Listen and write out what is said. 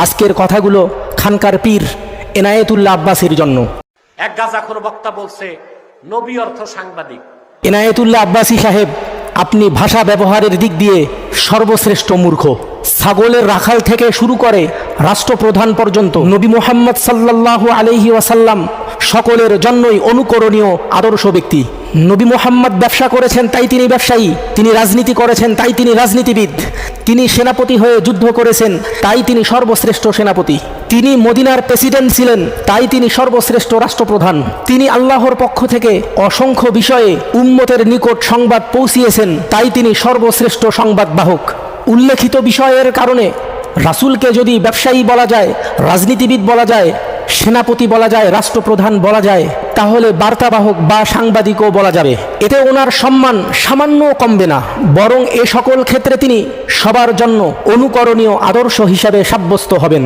আজকের কথাগুলো খানকার পীর এনায়েতুল্লাহ আব্বাসীর জন্য। এক গাঁজাখোর বক্তা বলছে নবী অর্থ সাংবাদিক। এনায়েতুল্লাহ আব্বাসী সাহেব, আপনি ভাষা ব্যবহারের দিক দিয়ে সর্বশ্রেষ্ঠ মূর্খ। ছাগলের রাখাল থেকে শুরু করে রাষ্ট্রপ্রধান পর্যন্ত নবী মুহাম্মদ সাল্লাল্লাহু আলাইহি ওয়াসাল্লাম সকলের জন্যই অনুকরণীয় আদর্শ ব্যক্তি। নবী মুহাম্মদ ব্যবসা করেছেন তাই তিনি ব্যবসায়ী, তিনি রাজনীতি করেছেন তাই তিনি রাজনীতিবিদ, তিনি সেনাপতি হয়ে যুদ্ধ করেছেন তাই তিনি সর্বশ্রেষ্ঠ সেনাপতি, তিনি মদিনার প্রেসিডেন্ট ছিলেন তাই তিনি সর্বশ্রেষ্ঠ রাষ্ট্রপ্রধান, তিনি আল্লাহর পক্ষ থেকে অসংখ্য বিষয়ে উম্মতের নিকট সংবাদ পৌঁছিয়েছেন তাই তিনি সর্বশ্রেষ্ঠ সংবাদবাহক। উল্লেখিত বিষয়ের কারণে রাসূলকে যদি ব্যবসায়ী বলা যায়, রাজনীতিবিদ বলা যায়, সেনাপতি বলা যায়, রাষ্ট্রপ্রধান বলা যায়, তাহলে বার্তাবাহক বা সাংবাদিকও বলা যাবে। এতে ওনার সম্মান সামান্য কমবে না, বরং এ সকল ক্ষেত্রে তিনি সবার জন্য অনুকরণীয় আদর্শ হিসাবে সাব্যস্ত হবেন।